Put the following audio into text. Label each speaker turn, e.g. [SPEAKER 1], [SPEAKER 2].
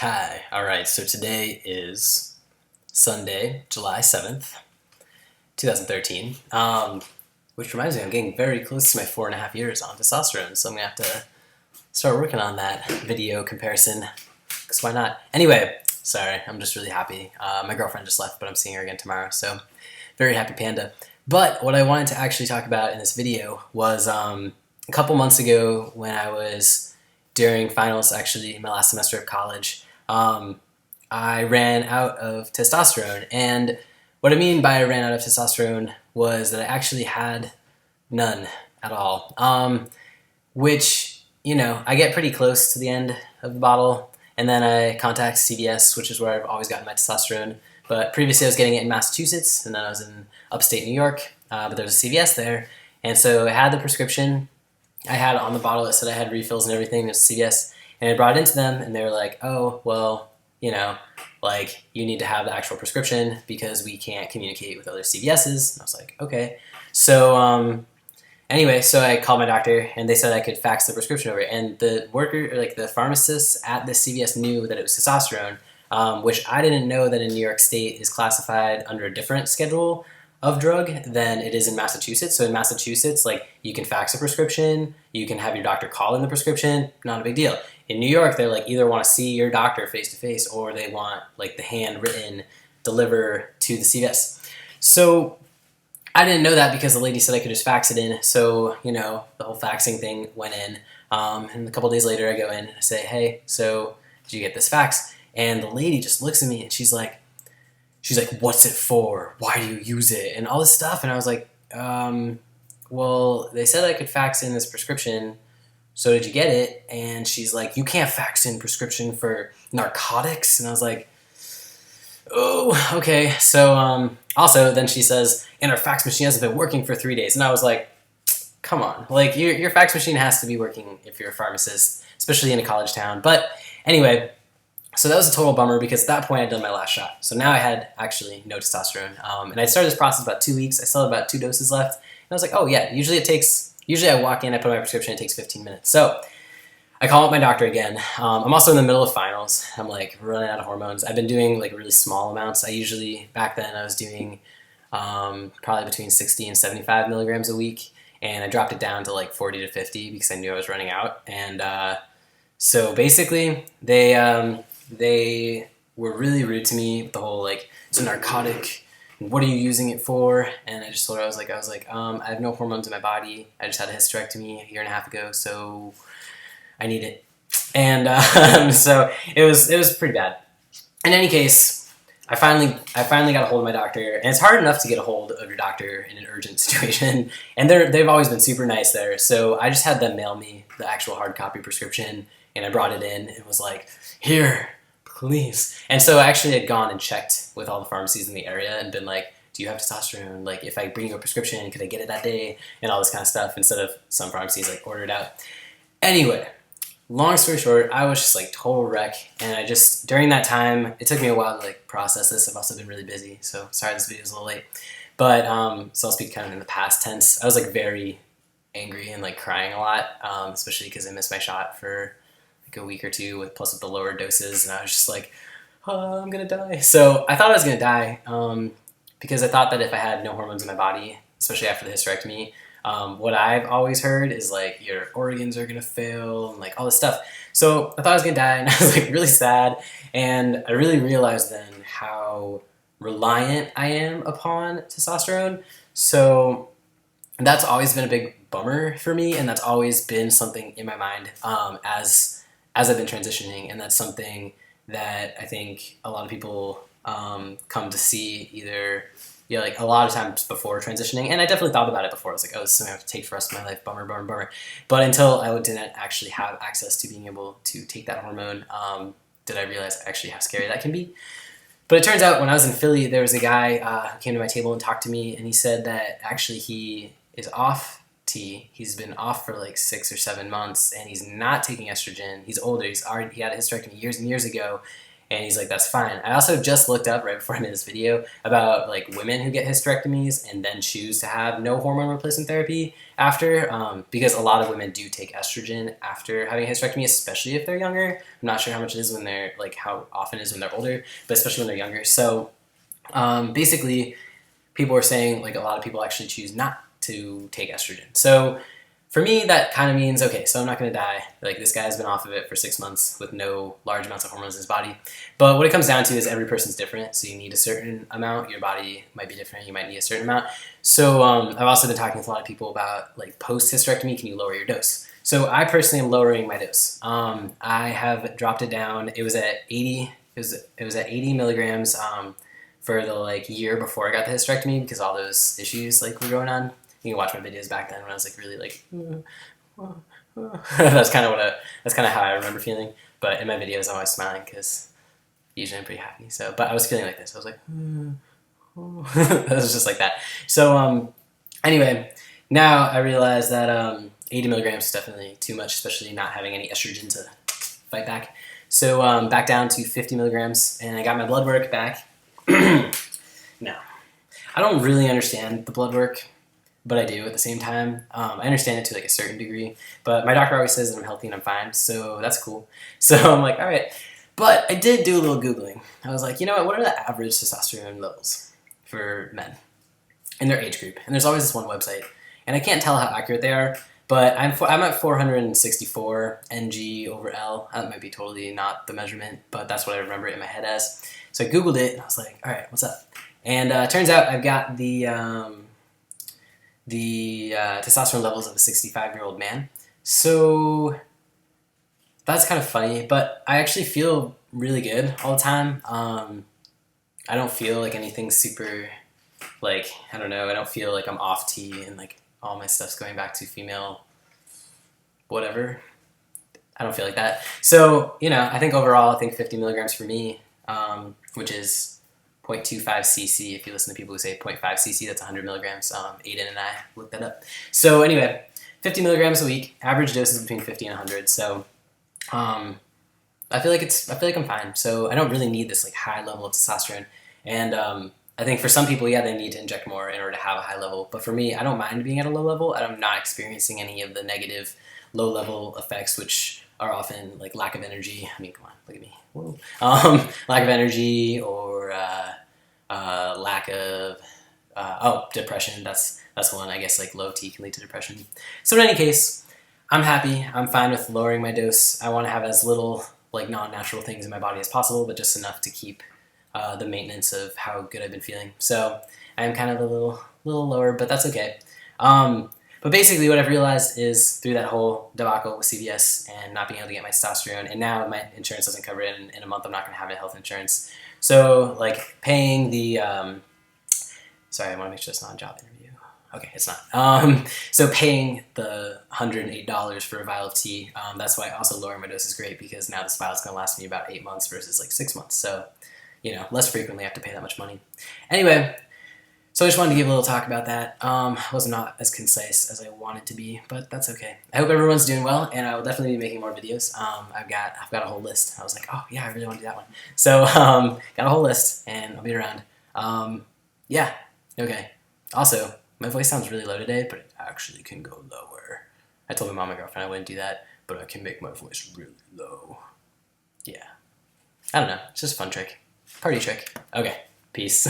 [SPEAKER 1] Hi. All right. So today is Sunday, July 7th, 2013. Which reminds me, I'm getting very close to my 4.5 years on testosterone, so I'm gonna have to start working on that video comparison. Because why not? Anyway, sorry, I'm just really happy. My girlfriend just left, but I'm seeing her again tomorrow, so very happy panda. But what I wanted to actually talk about in this video was a couple months ago when I was during finals, actually, my last semester of college. I ran out of testosterone. And what I mean by I ran out of testosterone was that I actually had none at all. Which, I get pretty close to the end of the bottle, and then I contact CVS, which is where I've always gotten my testosterone. But previously I was getting it in Massachusetts, and then I was in upstate New York, but there was a CVS there. And so I had the prescription. I had on the bottle, it said I had refills and everything. It was CVS. And I brought it into them, and they were like, oh, well, you need to have the actual prescription because we can't communicate with other CVSs. And I was like, okay. So anyway, so I called my doctor, and they said I could fax the prescription over. And the worker, the pharmacist at the CVS knew that it was testosterone, which I didn't know that in New York State is classified under a different schedule of drug than it is in Massachusetts. So in Massachusetts, you can fax a prescription, you can have your doctor call in the prescription, not a big deal. In New York, they're either want to see your doctor face to face, or they want the handwritten deliver to the CVS. So I didn't know that because the lady said I could just fax it in. So the whole faxing thing went in, and a couple days later I go in and I say, hey, so did you get this fax? And the lady just looks at me and she's like, what's it for? Why do you use it? And all this stuff. And I was like, well, they said I could fax in this prescription. So did you get it? And she's like, you can't fax in prescription for narcotics. And I was like, oh, okay. So also then she says, and our fax machine hasn't been working for 3 days. And I was like, come on. Your fax machine has to be working if you're a pharmacist, especially in a college town. But anyway, so that was a total bummer because at that point I'd done my last shot. So now I had actually no testosterone. And I started this process about 2 weeks. I still had about 2 doses left. And I was like, oh yeah, usually I walk in, I put my prescription, it takes 15 minutes. So I call up my doctor again. I'm also in the middle of finals. I'm running out of hormones. I've been doing really small amounts. Back then I was doing probably between 60 and 75 milligrams a week. And I dropped it down to 40 to 50 because I knew I was running out. And so basically they were really rude to me with the whole it's a narcotic. What are you using it for? And I just told her, I was like, I have no hormones in my body. I just had a hysterectomy a year and a half ago, so I need it. And so it was pretty bad. In any case, I finally got a hold of my doctor, and it's hard enough to get a hold of your doctor in an urgent situation. And they've always been super nice there. So I just had them mail me the actual hard copy prescription, and I brought it in and was like, here, please. And so I actually had gone and checked with all the pharmacies in the area and been like, do you have testosterone? If I bring you a prescription, could I get it that day? And all this kind of stuff, instead of some pharmacies order it out. Anyway, long story short, I was just total wreck. And I just, during that time, it took me a while to process this. I've also been really busy, so sorry this video is a little late. But, so I'll speak kind of in the past tense. I was very angry and crying a lot, especially because I missed my shot for a week or two with the lower doses, and I was just oh, I'm gonna die. So I thought I was gonna die because I thought that if I had no hormones in my body, especially after the hysterectomy, what I've always heard is your organs are gonna fail and all this stuff. So I thought I was gonna die, and I was really sad, and I really realized then how reliant I am upon testosterone. So that's always been a big bummer for me, and that's always been something in my mind as I've been transitioning, and that's something that I think a lot of people come to see either, a lot of times before transitioning, and I definitely thought about it before. I was oh, this is something I have to take for the rest of my life, bummer, bummer, bummer. But until I didn't actually have access to being able to take that hormone, did I realize actually how scary that can be. But it turns out when I was in Philly, there was a guy who came to my table and talked to me, and he said that actually he is off T. He's been off for 6 or 7 months, and he's not taking estrogen. He's older. He had a hysterectomy years and years ago, And he's like, that's fine. I also just looked up right before I made this video about like women who get hysterectomies and then choose to have no hormone replacement therapy after, because a lot of women do take estrogen after having a hysterectomy, especially if they're younger. I'm not sure how much it is when they're like how often it is when they're older, but especially when they're younger. So basically, people were saying like a lot of people actually choose not to take estrogen. So for me, that kind of means, okay, so I'm not going to die. Like, this guy's been off of it for 6 months with no large amounts of hormones in his body. But what it comes down to is every person's different, so you need a certain amount. Your body might be different. You might need a certain amount. So I've also been talking to a lot of people about, like, post-hysterectomy, can you lower your dose? So I personally am lowering my dose. I have dropped it down. It was at 80. It was at 80 milligrams for the, like, year before I got the hysterectomy because all those issues, like, were going on. You can watch my videos back then when I was like really like that's kind of how I remember feeling. But in my videos, I'm always smiling because usually I'm pretty happy. So, but I was feeling like this. I was like, it was just like that. So anyway, now I realize that 80 milligrams is definitely too much, especially not having any estrogen to fight back. So back down to 50 milligrams, and I got my blood work back. Now, I don't really understand the blood work, but I do at the same time. I understand it to like a certain degree, but my doctor always says that I'm healthy and I'm fine, so that's cool. So I'm like, all right. But I did do a little Googling. I was like, you know what are the average testosterone levels for men in their age group? And there's always this one website, and I can't tell how accurate they are, but I'm at 464 ng over L. That might be totally not the measurement, but that's what I remember it in my head as. So I Googled it, and I was like, all right, what's up? And it turns out I've got the testosterone levels of a 65-year-old man. So that's kind of funny, but I actually feel really good all the time. I don't feel like anything super, like, I don't know, I don't feel like I'm off T and like all my stuff's going back to female whatever. I don't feel like that. So, you know, I think overall, I think 50 milligrams for me, which is 0.25 cc. If you listen to people who say 0.5 cc, that's 100 milligrams. Aiden and I looked that up. So anyway, 50 milligrams a week. Average dose is between 50 and 100. So I feel like I'm fine. So I don't really need this like high level of testosterone. And I think for some people, yeah, they need to inject more in order to have a high level. But for me, I don't mind being at a low level. I'm not experiencing any of the negative low level effects, which are often like lack of energy. I mean, come on, look at me. Whoa. Lack of energy or lack of depression. That's one. I guess like low T can lead to depression. So in any case, I'm happy. I'm fine with lowering my dose. I want to have as little like non-natural things in my body as possible, but just enough to keep the maintenance of how good I've been feeling. So I'm kind of a little lower, but that's okay. But basically what I've realized is through that whole debacle with CVS and not being able to get my testosterone, and now my insurance doesn't cover it, in a month I'm not going to have any health insurance. So like paying the, sorry, I want to make sure it's not a job interview. Okay, it's not. So paying the $108 for a vial of tea, that's why also lowering my dose is great, because now this vial is going to last me about 8 months versus like 6 months. So, you know, less frequently I have to pay that much money. Anyway, so I just wanted to give a little talk about that. Was not as concise as I wanted to be, but that's okay. I hope everyone's doing well, and I will definitely be making more videos. I've got a whole list. I was like, oh yeah, I really want to do that one. So got a whole list, and I'll be around. Yeah, okay. Also, my voice sounds really low today, but it actually can go lower. I told my mom and girlfriend I wouldn't do that, but I can make my voice really low. Yeah. I don't know. It's just a fun trick. Party trick. Okay. Peace.